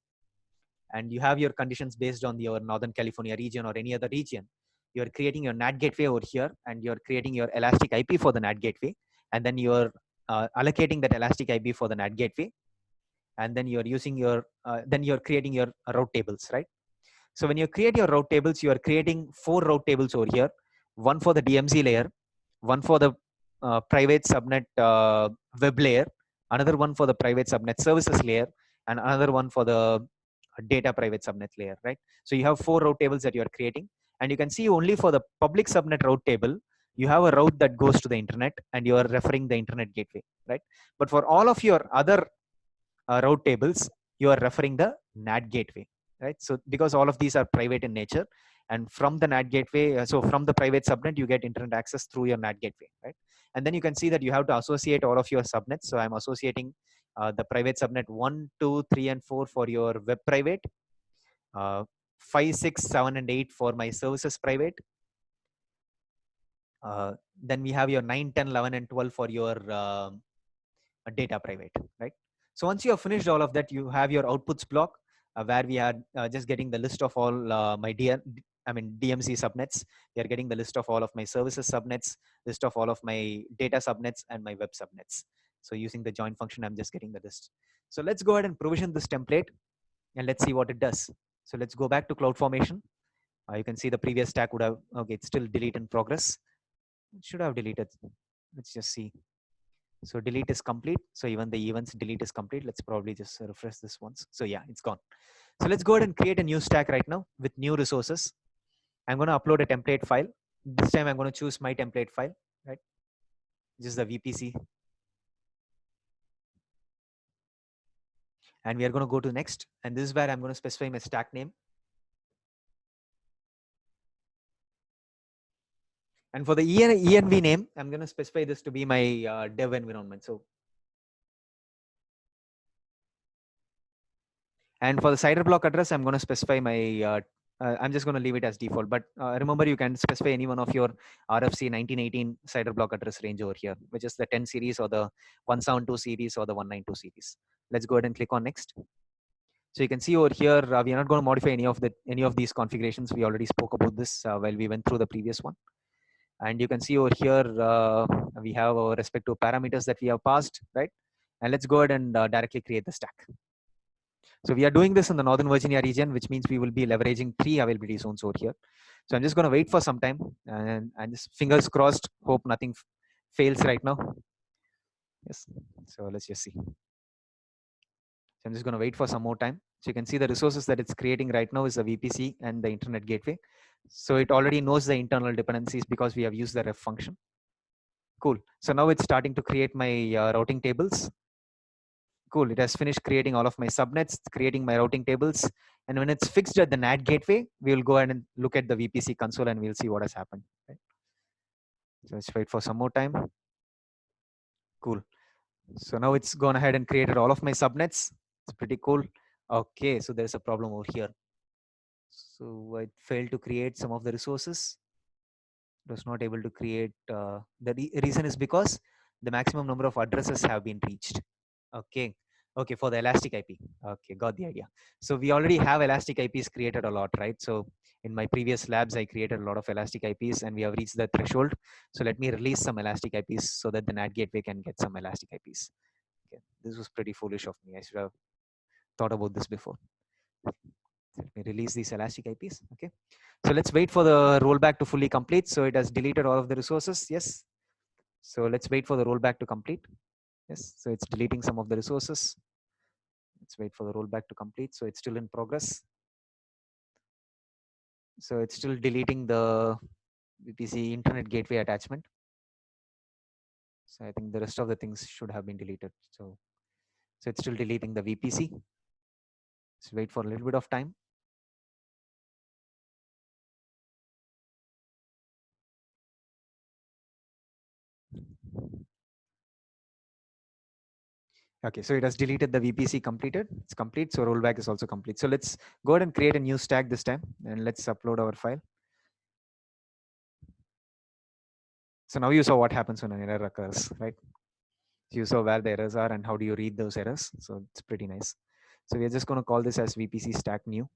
and you have your conditions based on your Northern California region or any other region, you are creating your NAT gateway over here, and you're creating your elastic IP for the NAT gateway. And then you're allocating that elastic IP for the NAT gateway. And then you're using your, then you're creating your route tables, right? So when you create your route tables, you are creating 4 route tables over here. One for the DMZ layer, one for the private subnet web layer, another one for the private subnet services layer, and another one for the data private subnet layer, right? So you have 4 route tables that you are creating. And you can see only for the public subnet route table, you have a route that goes to the internet, and you are referring the internet gateway, right? But for all of your other route tables, you are referring the NAT gateway, right? So because all of these are private in nature, and from the NAT gateway, so from the private subnet, you get internet access through your NAT gateway, right? And then you can see that you have to associate all of your subnets. So I'm associating the private subnet 1, 2, 3, and 4 for your web private, 5, 6, 7, and 8 for my services private. Then we have your 9, 10, 11, and 12 for your data private, right? So once you have finished all of that, you have your outputs block where we are just getting the list of all my DMZ subnets. We are getting the list of all of my services subnets, list of all of my data subnets, and my web subnets. So using the join function, I'm just getting the list. So let's go ahead and provision this template, and let's see what it does. So let's go back to CloudFormation. You can see the previous stack would have, okay, it's still delete in progress. It should have deleted. Let's just see. So delete is complete. So even the events delete is complete. Let's probably just refresh this once. So yeah, it's gone. So let's go ahead and create a new stack right now with new resources. I'm going to upload a template file. This time I'm going to choose my template file, right? This is the VPC. And we are going to go to next. And this is where I'm going to specify my stack name. And for the env name, I'm going to specify this to be my dev environment. So, and for the CIDR block address, I'm going to specify my, I'm just going to leave it as default. But remember, you can specify any one of your RFC 1918 CIDR block address range over here, which is the 10 series or the 172 series or the 192 series. Let's go ahead and click on next. So you can see over here, we are not going to modify any of these configurations. We already spoke about this while we went through the previous one. And you can see over here, we have our respective parameters that we have passed, right? And let's go ahead and directly create the stack. So we are doing this in the Northern Virginia region, which means we will be leveraging 3 availability zones over here. So I'm just going to wait for some time, and just fingers crossed, hope nothing fails right now. Yes. So let's just see. So I'm just going to wait for some more time. So you can see the resources that it's creating right now is the VPC and the internet gateway. So it already knows the internal dependencies because we have used the ref function. Cool. So now it's starting to create my routing tables. cool. It has finished creating all of my subnets, creating my routing tables. And when it's fixed at the NAT gateway, we will go ahead and look at the VPC console and we'll see what has happened. Right? So let's wait for some more time. Cool. So now it's gone ahead and created all of my subnets. It's pretty cool. Okay, so there's a problem over here. So I failed to create some of the resources. It was not able to create. The reason is because the maximum number of addresses have been reached. Okay. Okay, for the Elastic IP. Okay, got the idea. So we already have Elastic IPs created a lot, right? So in my previous labs, I created a lot of Elastic IPs and we have reached the threshold. So let me release some Elastic IPs so that the NAT gateway can get some Elastic IPs. Okay, this was pretty foolish of me. I should have thought about this before. Let me release these Elastic IPs. Okay, so let's wait for the rollback to fully complete. So it has deleted all of the resources. Yes. So let's wait for the rollback to complete. Yes. So it's deleting some of the resources. Let's wait for the rollback to complete. So it's still in progress. So it's still deleting the VPC internet gateway attachment. So I think the rest of the things should have been deleted. So it's still deleting the VPC. Let's wait for a little bit of time. Okay, so it has deleted the VPC completed. It's complete. So rollback is also complete. So let's go ahead and create a new stack this time and let's upload our file. So now you saw what happens when an error occurs, right? You saw where the errors are and how do you read those errors. So it's pretty nice. So we're just going to call this as VPC stack new.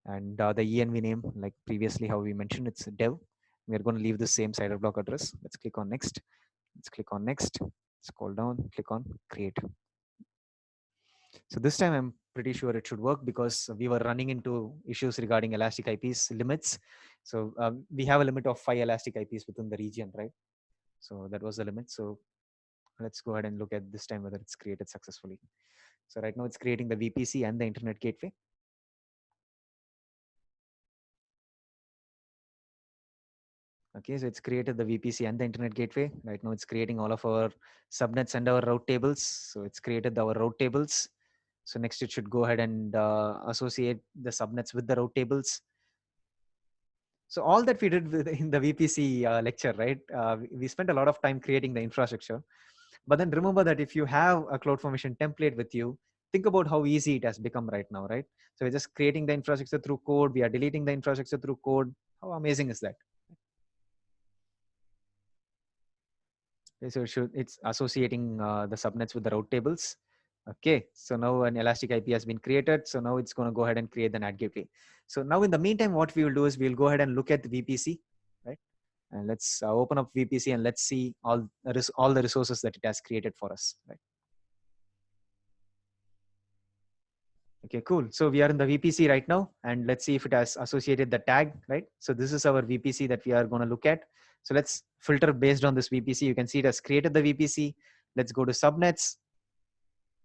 And the env name, like previously how we mentioned, it's dev. We're going to leave the same CIDR block address. Let's click on next. Let's click on next. Scroll down, click on create. So this time I'm pretty sure it should work because we were running into issues regarding Elastic IPs limits. So we have a limit of 5 Elastic IPs within the region, right? So that was the limit. So let's go ahead and look at this time whether it's created successfully. So right now it's creating the VPC and the internet gateway. Okay, so it's created the VPC and the internet gateway. Right now it's creating all of our subnets and our route tables. So it's created our route tables. So next it should go ahead and associate the subnets with the route tables. So all that we did in the VPC lecture, right? We spent a lot of time creating the infrastructure. But then remember that if you have a CloudFormation template with you, think about how easy it has become right now, right? So we're just creating the infrastructure through code. We are deleting the infrastructure through code. How amazing is that? Okay, so it's associating the subnets with the route tables. Okay, so now an Elastic IP has been created. So now it's going to go ahead and create the NAT gateway. So now in the meantime, what we will do is we'll go ahead and look at the VPC, right? And let's open up VPC and let's see all the resources that it has created for us, right? Okay, cool. So we are in the VPC right now, and let's see if it has associated the tag, right? So this is our VPC that we are going to look at. So let's filter based on this VPC. You can see it has created the VPC. Let's go to subnets.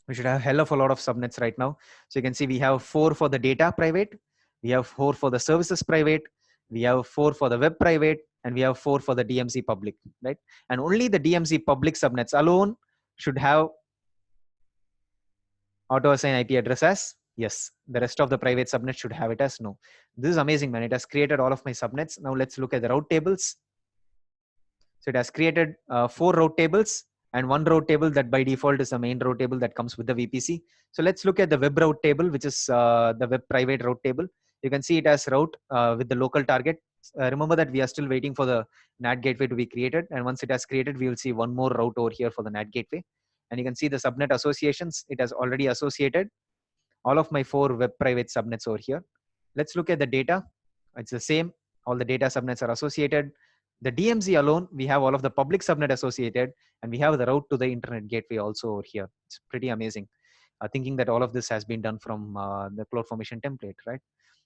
We should have a hell of a lot of subnets right now. So you can see we have 4 for the data private. We have 4 for the services private. We have 4 for the web private, and we have 4 for the DMZ public, right? And only the DMZ public subnets alone should have auto assign IP address as yes. The rest of the private subnets should have it as no. This is amazing, man. It has created all of my subnets. Now let's look at the route tables. So it has created 4 route tables and 1 route table that by default is a main route table that comes with the VPC. So let's look at the web route table, which is the web private route table. You can see it as route with the local target. Remember that we are still waiting for the NAT gateway to be created. And once it has created, we will see one more route over here for the NAT gateway. And you can see the subnet associations. It has already associated all of my 4 web private subnets over here. Let's look at the data. It's the same. All the data subnets are associated. The DMZ alone, we have all of the public subnet associated, and we have the route to the internet gateway also over here. It's pretty amazing. Thinking that all of this has been done from the CloudFormation template, right?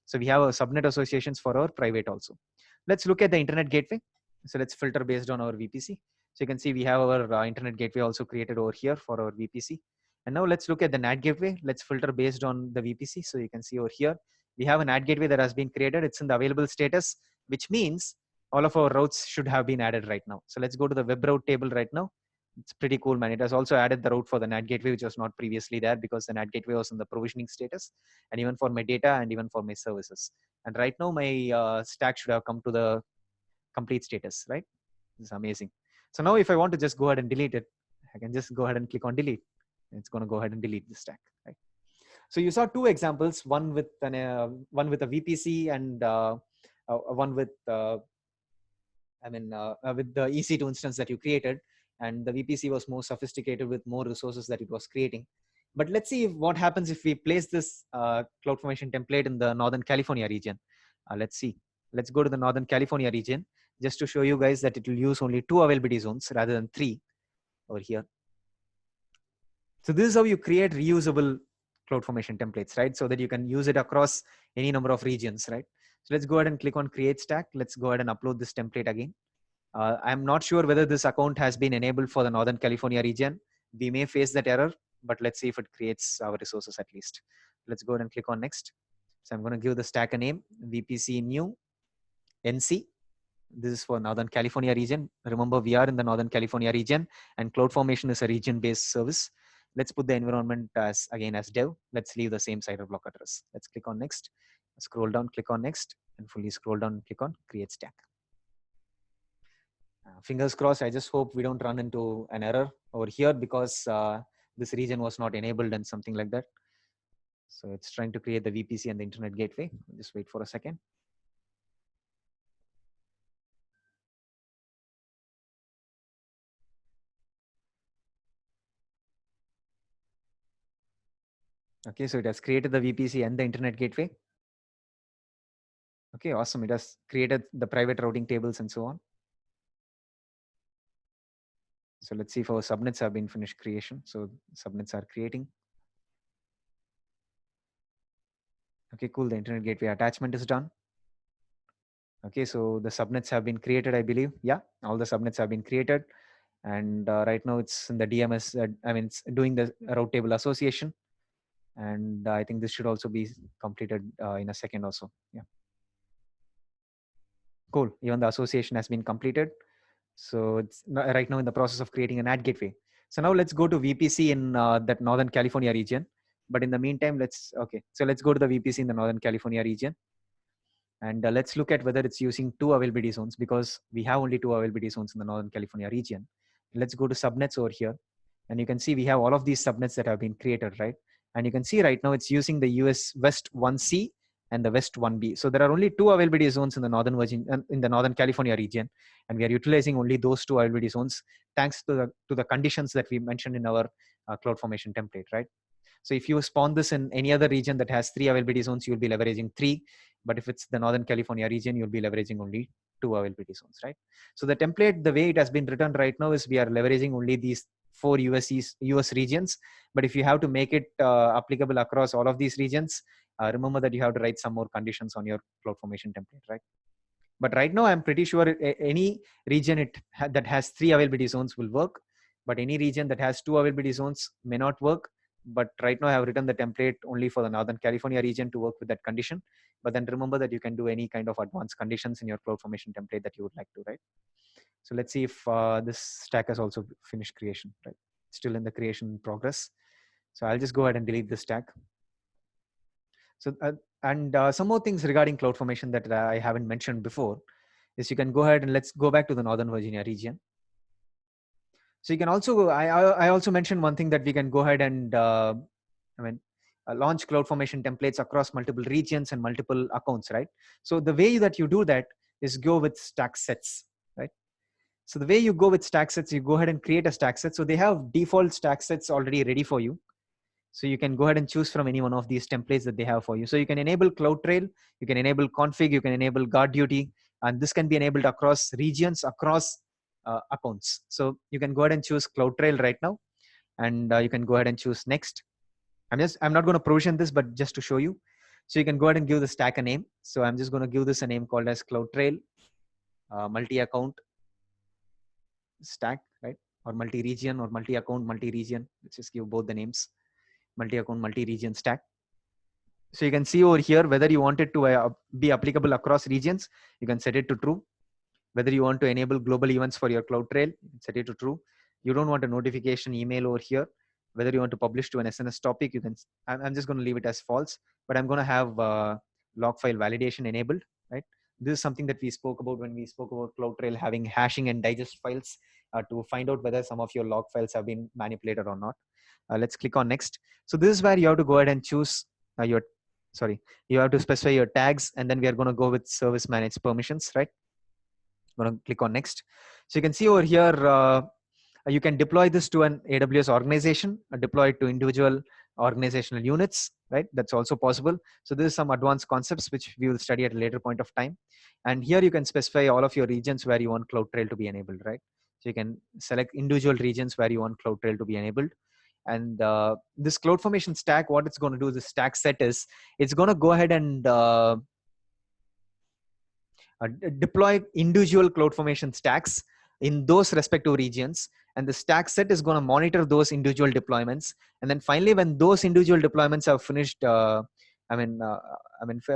So we have a subnet associations for our private also. Let's look at the internet gateway. So let's filter based on our VPC. So you can see we have our internet gateway also created over here for our VPC. And now let's look at the NAT gateway. Let's filter based on the VPC. So you can see over here, we have a NAT gateway that has been created. It's in the available status, which means all of our routes should have been added right now. So let's go to the web route table right now. It's pretty cool, man. It has also added the route for the NAT gateway, which was not previously there because the NAT gateway was in the provisioning status, and even for my data and even for my services. And right now my stack should have come to the complete status, right? This is amazing. So now if I want to just go ahead and delete it, I can just go ahead and click on delete. It's going to go ahead and delete the stack, right? So you saw two examples, one with a VPC and one with with the EC2 instance that you created, and the VPC was more sophisticated with more resources that it was creating. But let's see what happens if we place this CloudFormation template in the Northern California region. Let's see. Let's go to the Northern California region just to show you guys that it will use only 2 availability zones rather than 3 over here. So this is how you create reusable CloudFormation templates, right? So that you can use it across any number of regions, right? So let's go ahead and click on create stack. Let's go ahead and upload this template again. I'm not sure whether this account has been enabled for the Northern California region. We may face that error, but let's see if it creates our resources at least. Let's go ahead and click on next. So I'm going to give the stack a name, VPC new NC. This is for Northern California region. Remember, we are in the Northern California region, and CloudFormation is a region-based service. Let's put the environment as dev. Let's leave the same CIDR block address. Let's click on next. Scroll down, click on next, and fully scroll down, click on create stack. Fingers crossed. I just hope we don't run into an error over here because this region was not enabled and something like that. So it's trying to create the VPC and the internet gateway. Just wait for a second. Okay, so it has created the VPC and the internet gateway. Okay, awesome. It has created the private routing tables and so on. So let's see if our subnets have been finished creation. So subnets are creating. Okay, cool. The internet gateway attachment is done. Okay, so the subnets have been created, I believe. Yeah, all the subnets have been created. And right now it's in the DMS, it's doing the route table association. And I think this should also be completed in a second or so. Yeah. Cool. Even the association has been completed. So it's right now in the process of creating an NAT gateway. So now let's go to VPC in that Northern California region. But in the meantime, let's go to the VPC in the Northern California region. And let's look at whether it's using 2 availability zones because we have only 2 availability zones in the Northern California region. Let's go to subnets over here. And you can see we have all of these subnets that have been created, right? And you can see right now it's using the US West 1C and the West 1B. So there are only 2 availability zones in the Northern California region, and we are utilizing only those 2 availability zones thanks to the conditions that we mentioned in our CloudFormation template, right? So if you spawn this in any other region that has 3 availability zones, you'll be leveraging 3. But if it's the Northern California region, you'll be leveraging only 2 availability zones, right? So the template, the way it has been written right now is we are leveraging only these 4 US regions. But if you have to make it applicable across all of these regions, remember that you have to write some more conditions on your CloudFormation template, right? But right now, I'm pretty sure any region that has 3 availability zones will work. But any region that has 2 availability zones may not work. But right now I have written the template only for the Northern California region to work with that condition. But then remember that you can do any kind of advanced conditions in your CloudFormation template that you would like to, right? So let's see if this stack has also finished creation, right? Still in the creation progress. So I'll just go ahead and delete this stack. So, some more things regarding CloudFormation that I haven't mentioned before is you can go ahead and let's go back to the Northern Virginia region. So you can also, I also mentioned one thing that we can go ahead and launch CloudFormation templates across multiple regions and multiple accounts, right? So the way that you do that is go with stack sets, right? So the way you go with stack sets, you go ahead and create a stack set. So they have default stack sets already ready for you. So you can go ahead and choose from any one of these templates that they have for you. So you can enable CloudTrail, you can enable config, you can enable guard-duty, and this can be enabled across regions, across accounts. So you can go ahead and choose CloudTrail right now, and you can go ahead and choose next. I'm not going to provision this, but just to show you. So you can go ahead and give the stack a name. So I'm just going to give this a name called as CloudTrail multi-account stack, right? Or multi-region or multi-account, multi-region. Let's just give both the names. Multi-account, multi-region stack. So you can see over here whether you want it to be applicable across regions, you can set it to true. Whether you want to enable global events for your CloudTrail, set it to true. You don't want a notification email over here. Whether you want to publish to an SNS topic, you can, I'm just going to leave it as false, but I'm going to have log file validation enabled, right? This is something that we spoke about when we spoke about CloudTrail having hashing and digest files to find out whether some of your log files have been manipulated or not. Let's click on next. So this is where you have to go ahead and choose you have to specify your tags, and then we are going to go with service managed permissions, right? I'm going to click on next. So you can see over here, you can deploy this to an AWS organization, deploy it to individual organizational units, right? That's also possible. So this is some advanced concepts which we will study at a later point of time. And here you can specify all of your regions where you want CloudTrail to be enabled, right? So you can select individual regions where you want CloudTrail to be enabled. And this CloudFormation stack, what it's going to do, the stack set is, it's going to go ahead and deploy individual CloudFormation stacks in those respective regions, and the stack set is going to monitor those individual deployments. And then finally, when those individual deployments have finished,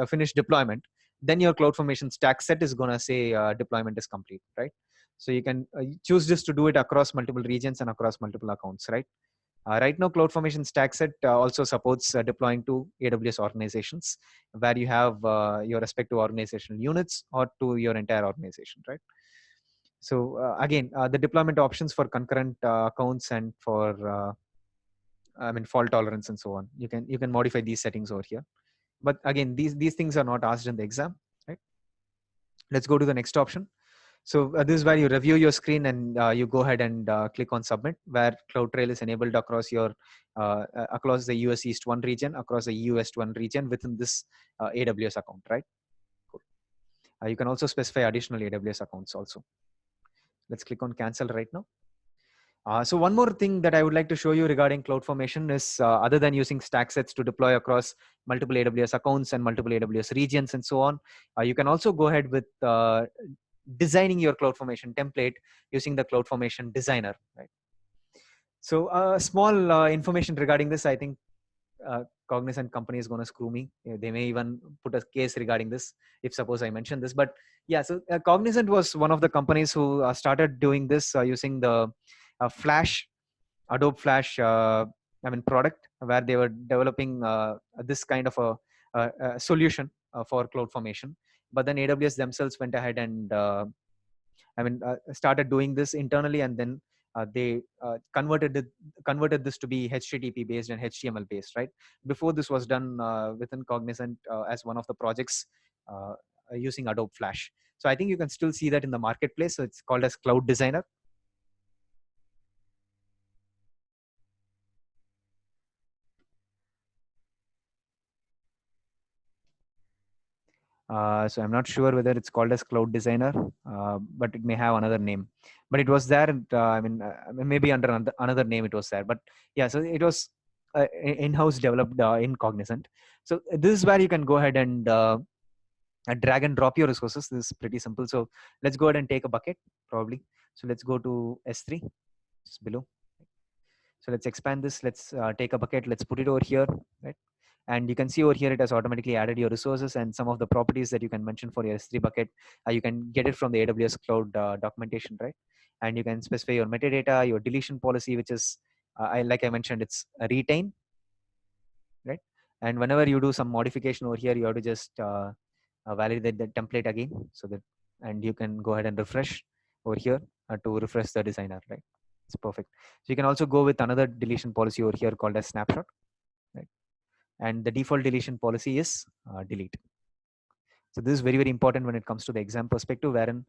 finished deployment, then your CloudFormation stack set is going to say deployment is complete, right? So you can choose this to do it across multiple regions and across multiple accounts, right? Right now, CloudFormation Stackset also supports deploying to AWS organizations where you have your respective organizational units or to your entire organization, right? So again, the deployment options for concurrent accounts and for fault tolerance and so on. You can modify these settings over here. But again, these things are not asked in the exam, right? Let's go to the next option. So this is where you review your screen and you go ahead and click on submit, where CloudTrail is enabled across your across the US East 1 region, across the EU West 1 region within this AWS account, right? Cool. You can also specify additional AWS accounts also. Let's click on cancel right now. So one more thing that I would like to show you regarding CloudFormation is other than using stack sets to deploy across multiple AWS accounts and multiple AWS regions and so on, you can also go ahead with designing your CloudFormation template using the CloudFormation designer, right? So small information regarding this, I think Cognizant company is going to screw me. They may even put a case regarding this if suppose I mention this. But yeah, so Cognizant was one of the companies who started doing this using the Flash, Adobe Flash, product, where they were developing this kind of a solution for CloudFormation. But then AWS themselves went ahead and started doing this internally, and then they converted this to be HTTP based and HTML based, right? Before this was done within Cognizant as one of the projects using Adobe Flash. So I think you can still see that in the marketplace. So it's called as Cloud Designer. So I'm not sure whether it's called as Cloud Designer, but it may have another name. But it was there. Maybe under another name it was there. But yeah, so it was in-house developed in Cognizant. So this is where you can go ahead and drag and drop your resources. This is pretty simple. So let's go ahead and take a bucket probably. So let's go to S3, just below. So let's expand this. Let's take a bucket. Let's put it over here, right? And you can see over here, it has automatically added your resources and some of the properties that you can mention for your S3 bucket. You can get it from the AWS Cloud documentation, right? And you can specify your metadata, your deletion policy, which is, like I mentioned, it's a retain, right? And whenever you do some modification over here, you have to just validate the template again, so that, and you can go ahead and refresh over here to refresh the designer, right? It's perfect. So you can also go with another deletion policy over here called as snapshot, right? And the default deletion policy is delete. So this is very, very important when it comes to the exam perspective, wherein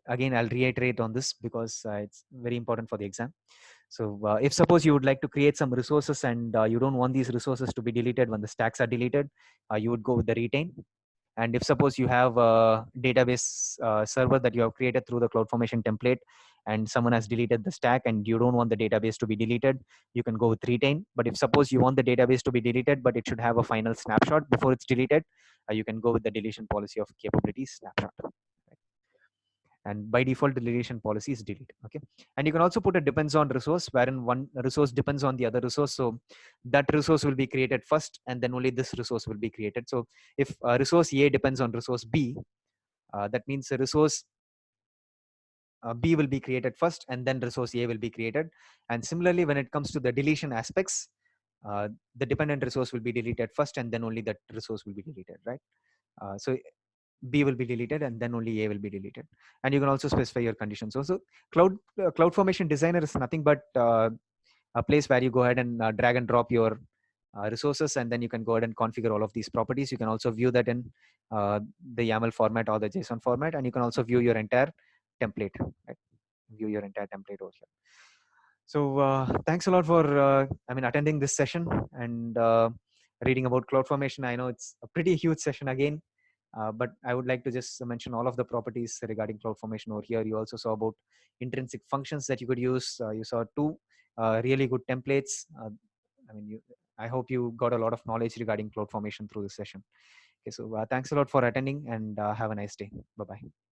again, I'll reiterate on this because it's very important for the exam. So if suppose you would like to create some resources and you don't want these resources to be deleted when the stacks are deleted, you would go with the retain. And if suppose you have a database server that you have created through the CloudFormation template and someone has deleted the stack and you don't want the database to be deleted, you can go with retain. But if suppose you want the database to be deleted, but it should have a final snapshot before it's deleted, you can go with the deletion policy of capabilities snapshot. And by default, the deletion policy is delete. Okay. And you can also put a depends on resource, wherein one resource depends on the other resource. So that resource will be created first, and then only this resource will be created. So if resource A depends on resource B, that means the resource B will be created first, and then resource A will be created. And similarly, when it comes to the deletion aspects, the dependent resource will be deleted first, and then only that resource will be deleted, right? So B will be deleted, and then only A will be deleted. And you can also specify your conditions. Also, CloudFormation Designer is nothing but a place where you go ahead and drag and drop your resources, and then you can go ahead and configure all of these properties. You can also view that in the YAML format or the JSON format, and you can also view your entire template, right? View your entire template over here. So thanks a lot for attending this session and reading about CloudFormation. I know it's a pretty huge session again, but I would like to just mention all of the properties regarding CloudFormation over here. You also saw about intrinsic functions that you could use. You saw two really good templates. I hope you got a lot of knowledge regarding CloudFormation through this session. Okay, so thanks a lot for attending, and have a nice day. Bye-bye.